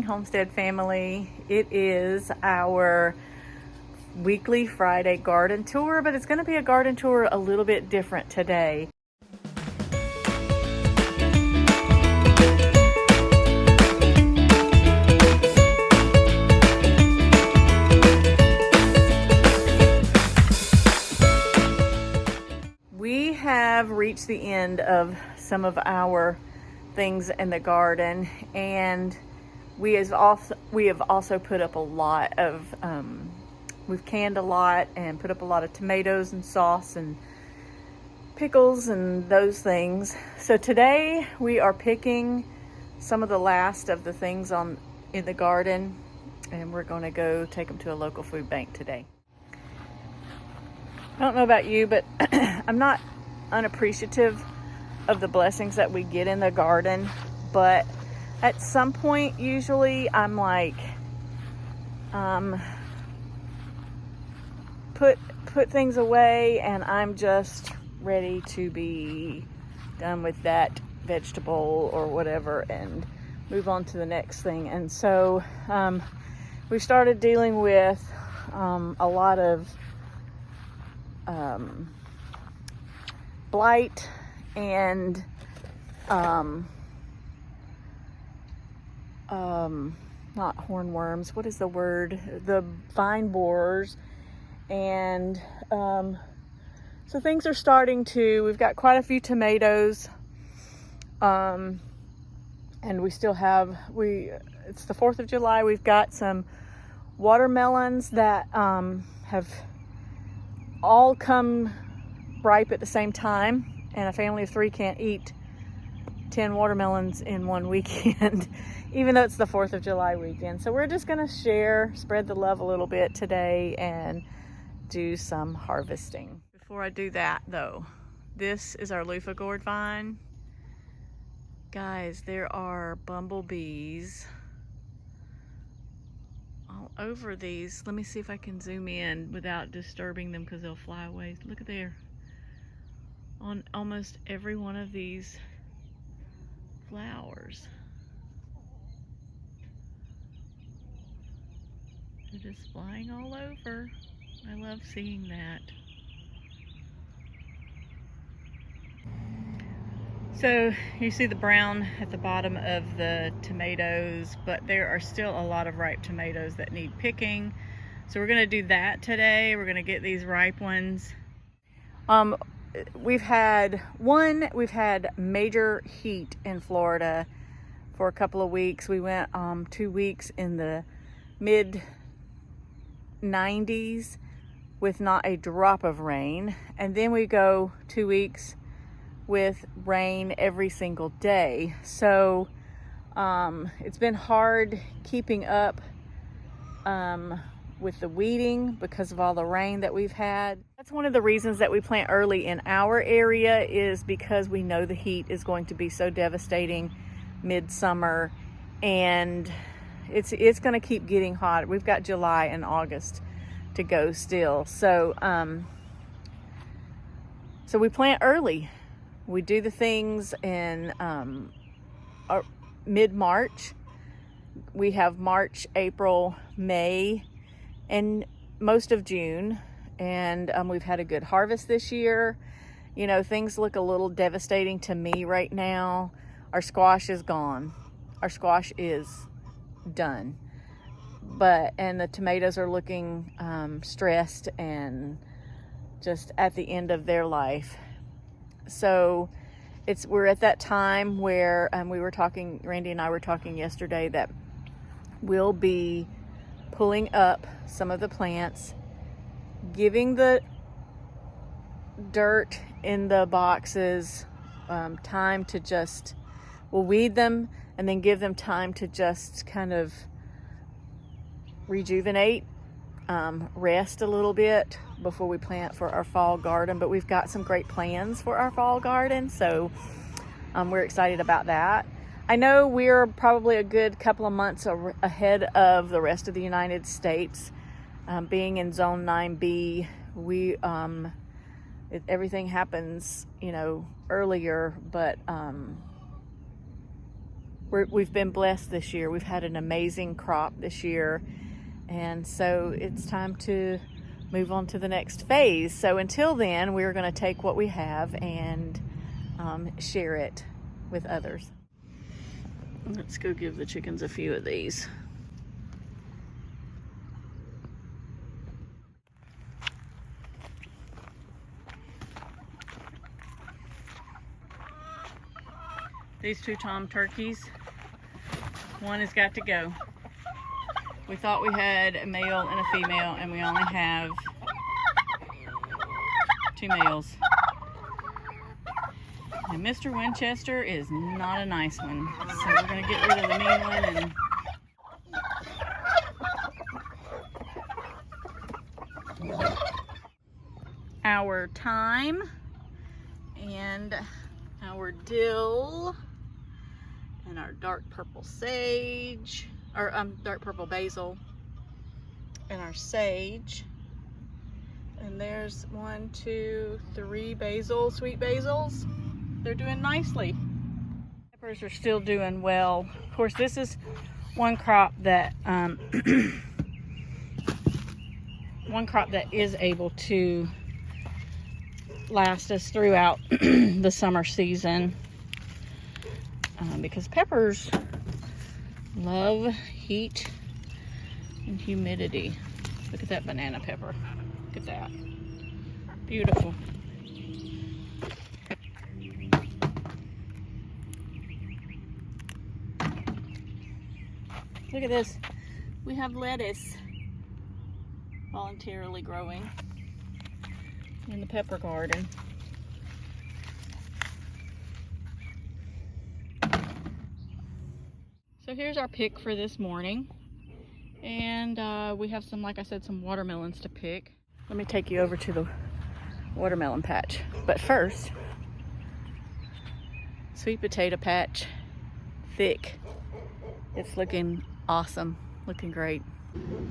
Homestead family. It is our weekly Friday garden tour, but it's going to be a garden tour a little bit different today. We have reached the end of some of our things in the garden, and we have also put up a lot of we've canned a lot and put up a lot of tomatoes and sauce and pickles and those things. So today we are picking some of the last of the things in the garden, and we're going to go take them to a local food bank today. I don't know about you, but I'm not unappreciative of the blessings that we get in the garden, but at some point usually I'm like put things away and I'm just ready to be done with that vegetable or whatever and move on to the next thing. And so we started dealing with a lot of blight and not hornworms, what is the word, the vine borers, and so things are starting to, we've got quite a few tomatoes, and we still have, it's the 4th of July, we've got some watermelons that have all come ripe at the same time, and a family of 3 can't eat 10 watermelons in one weekend, even though it's the 4th of July weekend. So we're just gonna spread the love a little bit today and do some harvesting. Before I do that though, this is our Luffa Gourd vine. Guys, there are bumblebees all over these. Let me see if I can zoom in without disturbing them because they'll fly away. Look at there. On almost every one of these flowers. They're just flying all over. I love seeing that. So you see the brown at the bottom of the tomatoes, but there are still a lot of ripe tomatoes that need picking. So we're gonna do that today. We're gonna get these ripe ones. We've had major heat in Florida for a couple of weeks. We went 2 weeks in the mid 90s with not a drop of rain, and then we go 2 weeks with rain every single day. So it's been hard keeping up with the weeding because of all the rain that we've had. That's one of the reasons that we plant early in our area, is because we know the heat is going to be so devastating midsummer, and it's going to keep getting hot. We've got July and August to go still. So so we plant early. We do the things in mid-March. We have March, April, May, and most of June, and we've had a good harvest this year. You know, things look a little devastating to me right now. Our squash is gone. Our squash is done. And the tomatoes are looking stressed and just at the end of their life. So we're at that time where Randy and I were talking yesterday that we'll be pulling up some of the plants, giving the dirt in the boxes time to we'll weed them and then give them time to just kind of rejuvenate, rest a little bit before we plant for our fall garden. But we've got some great plans for our fall garden, so we're excited about that. I know we're probably a good couple of months ahead of the rest of the United States. Being in Zone 9B, everything happens, earlier, but we've been blessed this year. We've had an amazing crop this year, and so it's time to move on to the next phase. So until then, we're going to take what we have and share it with others. Let's go give the chickens a few of these. These two tom turkeys, one has got to go. We thought we had a male and a female, and we only have 2 males. And Mr. Winchester is not a nice one, so we're going to get rid of the mean one and our thyme and our dill and our dark purple sage, or dark purple basil, and our sage. And there's 1, 2, 3 basil, sweet basils. They're doing nicely. Peppers are still doing well. Of course, this is one crop that is able to last us throughout the summer season, because peppers love heat and humidity. Look at that banana pepper. Look at that. Beautiful. Look at this. We have lettuce voluntarily growing in the pepper garden. So here's our pick for this morning. And we have some, like I said, some watermelons to pick. Let me take you over to the watermelon patch. But first, sweet potato patch, thick. It's looking awesome, looking great.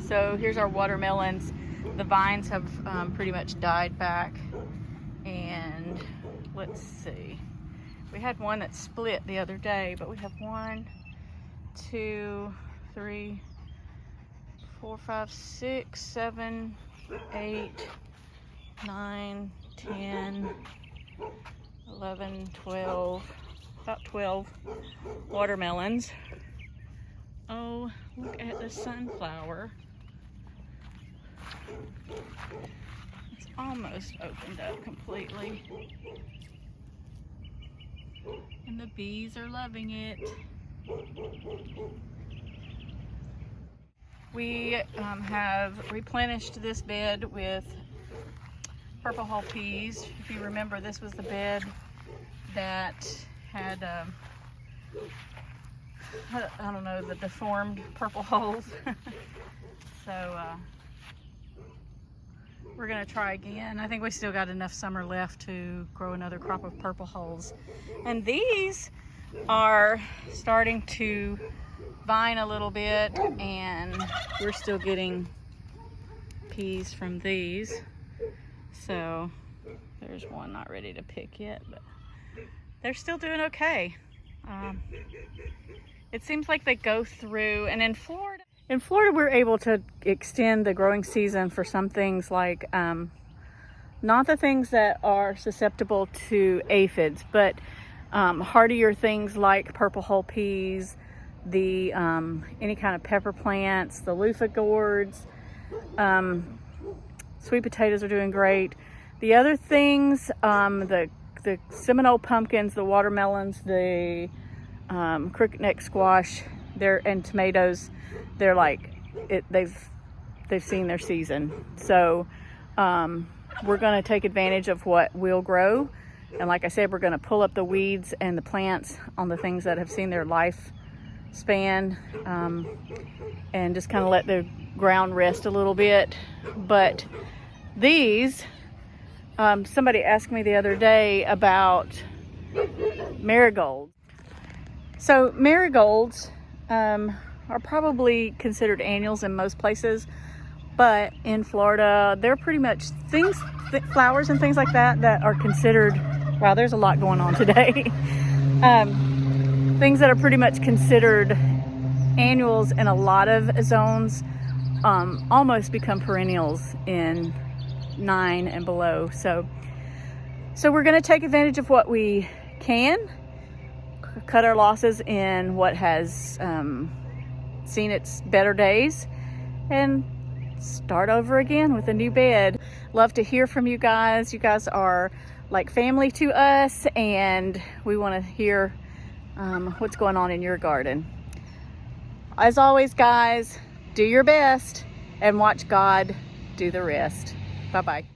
So here's our watermelons. The vines have pretty much died back. And let's see. We had one that split the other day, but we have 1, 2, 3, 4, 5, 6, 7, 8, 9, 10, 11, 12, about 12 watermelons. Oh, look at the sunflower. It's almost opened up completely. And the bees are loving it. We have replenished this bed with purple hull peas. If you remember, this was the bed that had, I don't know, the deformed purple hulls. So we're gonna try again. I think we still got enough summer left to grow another crop of purple hulls. And these are starting to vine a little bit, and we're still getting peas from these. So there's one not ready to pick yet, but they're still doing okay. It seems like they go through, and in Florida we're able to extend the growing season for some things, like not the things that are susceptible to aphids, but hardier things like purple hull peas, the any kind of pepper plants, the Luffa Gourds, sweet potatoes are doing great. The other things, the Seminole pumpkins, the watermelons, the crooked neck squash, and tomatoes, they're like they've seen their season. So we're going to take advantage of what will grow, and like I said, we're going to pull up the weeds and the plants on the things that have seen their life span, and just kind of let the ground rest a little bit. But these, somebody asked me the other day about marigolds. So marigolds are probably considered annuals in most places, but in Florida they're pretty much flowers and things like that are considered, wow, there's a lot going on today. things that are pretty much considered annuals in a lot of zones almost become perennials in 9 and below. So we're going to take advantage of what we can, cut our losses in what has seen its better days, and start over again with a new bed. Love to hear from you guys. You guys are like family to us, and we want to hear what's going on in your garden. As always, guys, do your best and watch God do the rest. Bye-bye.